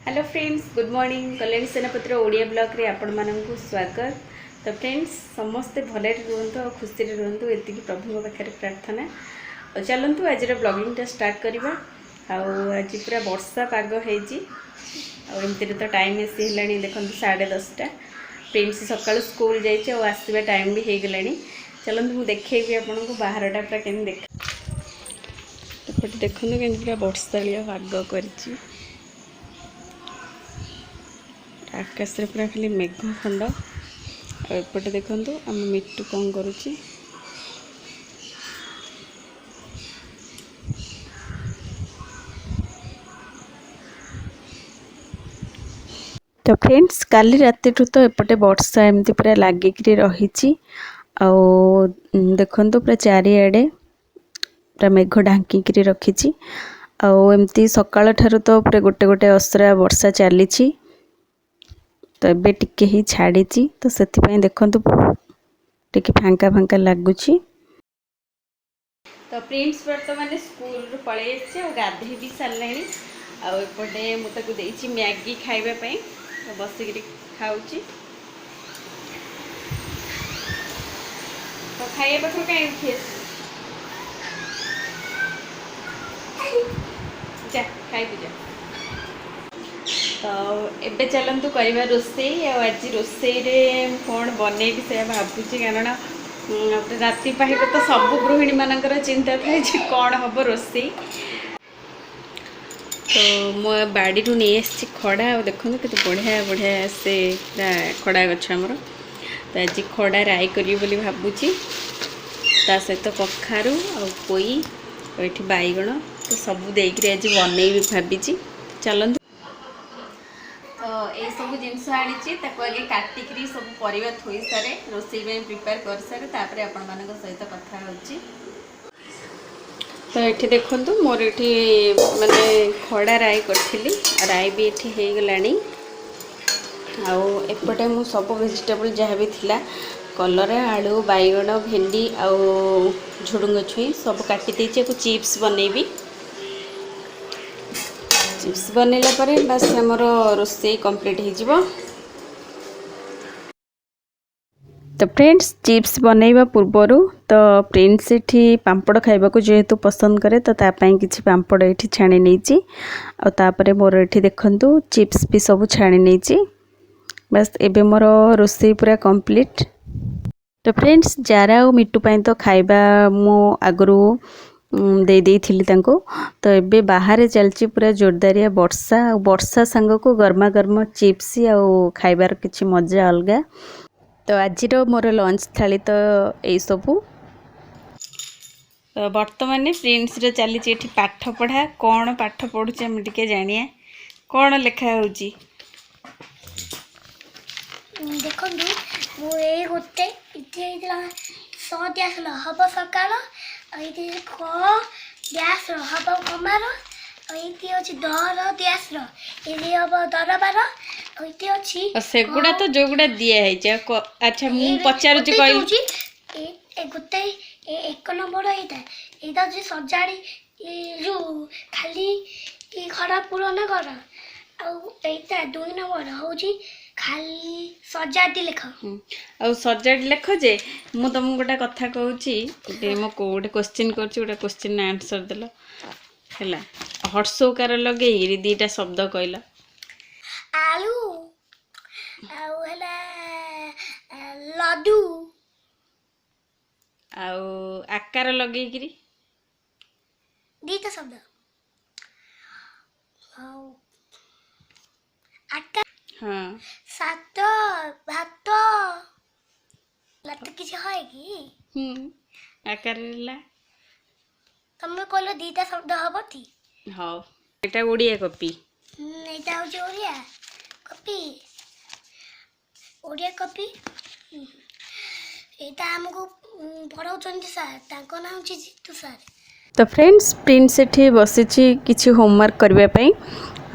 Hello friends, good morning. Kalyani सेनापतिर Odia blog रे आपण माननकु स्वागत। तो फ्रेंड्स, समस्ते भले रुहतु और खुशी रुहतु एति प्रभु पाखे प्रार्थना। और चलतु आज ब्लॉगिंग स्टार्ट करवा। आज पूरा वर्षा पाग होमती तो टाइम एसी है देखो 10:30। प्रिंस सकाल स्कूल जाइए और आसवा टाइम भी हो गला। चलतु मुझे देखी आपन को बाहरटा पूरा केम देख देखो के पूरा वर्षाड़िया पाग कर आकाश रे पूरा खाली मेघ खंड। एपटे देखु आम मिट्टू कौन करुच्ची। तो फ्रेंड्स, काली राति तो एपटे वर्षा एमती पूरा लगिक रही। देखु पूरा चारिआडे पूरा मेघ ढांकिक रखी। आमती सकाल ठारू तो पूरा गोटे गोटे असरा वर्षा चली। तो एबे टिके ही छाड़ी तो से देखु टिके फांका फांका लगुच। तो प्रिंस बर्तमान स्कूल पलि और गाधे भी सारे। आउपटे मुझे मैगी खावाई तो बसिक खाऊँ। तो खाइए पाखर कहीं उठी जा खाई पूजा। तो एबे चलतु करवा रोसई। आज रोसई रे कौन बनईबी से भावुची, कारण राति पाहिक तो सब गृहिणी मानकर चिंता थाए कौन हम रोसई। तो मो बाड़ी रू नहीं आसी खड़ा। देखो के बढ़िया बढ़िया से खड़ा गछ आमर। तो आज खड़ा राई करी बोली भावुची। ता सहित कखारू आ पोई और ये बैगण तो सब देकर आज बनईबी भाभी। चलतु तो ये सब जिनस आनी आगे काटिक सब परिवा थोई सारे रोसई में प्रिपेयर कर सारे तापर आपण मान सहित कथा होची। तो ये देखु मोर ये माने खड़ा राई करी राई भी ये हो गलानी। आउपटे मु सब वेजिटेबल जहाँ भी थिला कलरा आलू बैगण भेंडी आउ झुडुंग छुई सब काटी देछि। को चिप्स बनईबी। चिप्स बनैला परे बस हमर रोसई कंप्लीट हो जिवो। तो फ्रेंड्स, चिप्स बनैबा पूर्वर तो प्रिंस एठी पांपड़ खाइबा को जेहेतु पसंद करे तो तापाई किछि पांपड़ एठी छाणी नेछि। आ तापरे मोर एठी देखंतु चिप्स भी सब छाणी नेछि। बस एबे मोर रोसई पूरा कंप्लीट। तो फ्रेंड्स, जारा और मिट्टू पाई तो खाइबा मो आगरू दे देइथिली तांको। तो एबे बाहर चलची पूरा जोरदारिया वर्षा। वर्षा संग को गर्मा गर्म चिप्स आउ खाइबार किछि मजा अलगा। तो आज मोर लंच थाली तो यही सबू। तो बर्तमान प्रिंस रे चली पाठ पढ़ा। कौन पाठ पढ़ुचे हम टिके जानिए कौन लिखा होची। देखो मु ए गोटे इथे सो दियास हब सकाल ये ख गैस हम कमार ये अच्छी दर गैस ये हम दरबार ये अच्छी सेगुड़ा तो जोगुड़ा दिया है। अच्छा मु पचारू गोटे एक नंबर यहाँ जो सजाड़ी जो खाली खरा पूरण कर आईटा 2 नंबर हूँ खाली सजाड़ी लिख। आ सजाड़ी लिख जे मु तुमको गोटे कथा कहूँ। मो गोटे क्वेश्चन कर क्वेश्चन आंसर देल है। हर्षोकार लगे 2टा शब्द कहल। आलू लड्डू आकार लगे 2टा शब्द आकार। हाँ सात भात लात किसी है कि आकार तुम कहल 2टा शब्द हम थी। हाँ एटा ओडिया कॉपी। एटा हो ओडिया कॉपी। ओडिया कॉपी एटा हमको पढ़ाउछन सर ताको नाम छी जीतू सर। तो फ्रेंड्स, प्रिंस एठी बसिची किछि होमवर्क करबा पई।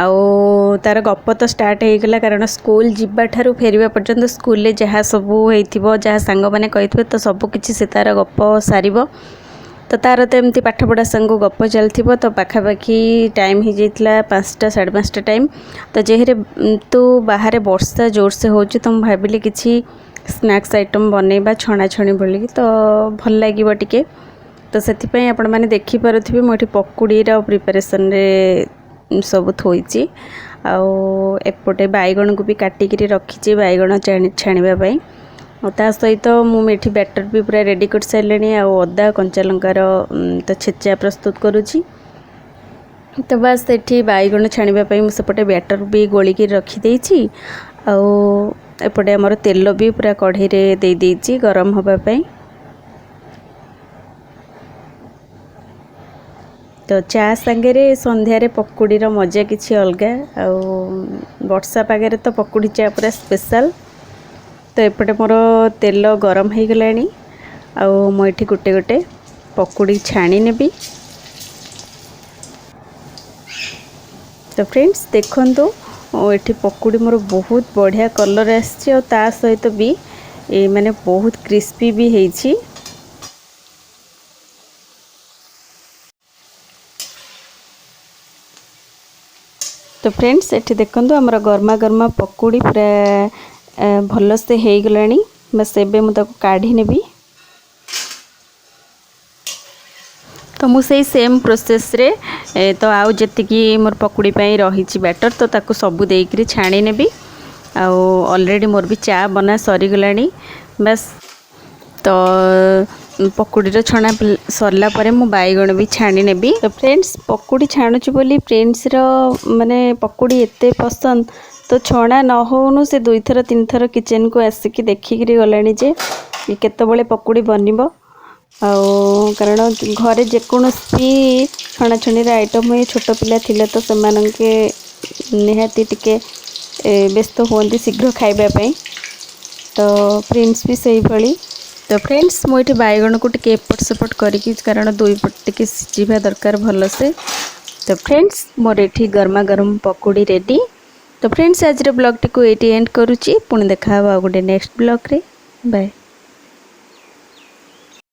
आउ तार गप तो स्टार्ट हो गला, कारण स्कूल जीवा ठारू फेरिबा पर्यंत स्कूल जहाँ सब होइथिबो जहाँ सांग माने कहिथिबे तो सब किछि से तार गप सारिबो। तो तार तो एमती पाठपढ़ा संग गप चलती तो पाखापाखि टाइम हो जाता 5टा 5:30 टाइम। तो जेहरे तो बाहर वर्षा जोर से हो तो मुझे भाविली किसी स्नैक्स आइटम बनैबा छणाछणी बोलिकी तो भल लगे टिके। तो से आपण मैंने देखिपे मुझे पकुड़ीर प्रिपरेसन रे सब थोची आउटे बैगण को भी काटिकी रखी बैगण छाणवाई ता सहित मुझे बैटर भी पूरा रेडी कर सारे आदा कंचा लंकार तो छेचा प्रस्तुत करुँची। तो बस ये बैगण छाणवाई मुझे बैटर भी गोलिकी रखीदे एपटे आमर तेल भी पूरा कढ़ई रे दे देइछि गरम होगापाई। तो चा सांगे संध्यारे पकुड़ीर मजा किसी अलग वर्षा पागे तो पकुड़ी चा पूरा स्पेशल। तो एपटे मोर तेल गरम हो गलानी मुझे गोटे गोटे पकुड़ी छाणी नेबी। तो फ्रेंड्स देखंतु ये पकुड़ी मोर बहुत बढ़िया कलर आसी सहित भी ये माने बहुत क्रिस्पी भी होइछि। तो फ्रेंड्स ये देखंतु हमर गरमा गरमा पकुड़ी पूरा भल से हो गलानी। बस एबे मु ताको काढ़ी नेबी। तो मुझे सेम प्रोसेस रे तो आउ जी मोर पकुड़ी पाई रही बैटर तो ताको सबू देकरी छाणी नेबी। ऑलरेडी मोर भी चा बना सरीगलानी। बस तो पकुड़ीर छणा सरला परे मु बैगण भी छाणी नेबी। तो फ्रेंड्स पकुड़ी छाणुची बोली फ्रेंड्स रो माने पकुड़ी एते पसंद तो छणा न होनु से 2 थर 3 थर किचन को आसिकी देखिकी गलानी जे केतबेले पकुड़ी बनिबो। कारण घरे जेकोसी छणाछणी आइटम हुए छोट पिला थिले तो से निहाती टिके व्यस्त हुए शीघ्र खाइबापी। तो प्रिंस भी सही भली। तो फ्रेंड्स मुझे बैगण को टिके एपट सेपट करी कारण 2 पट टिके सिझा दरकार भल से। तो फ्रेंड्स मोर ये गरमा गरम पकुड़ी रेडी। तो फ्रेंड्स आज ब्लॉग टी को ये एंड करुच्ची पुणी देखा गोटे नेक्स्ट ब्लॉग रे। बाय।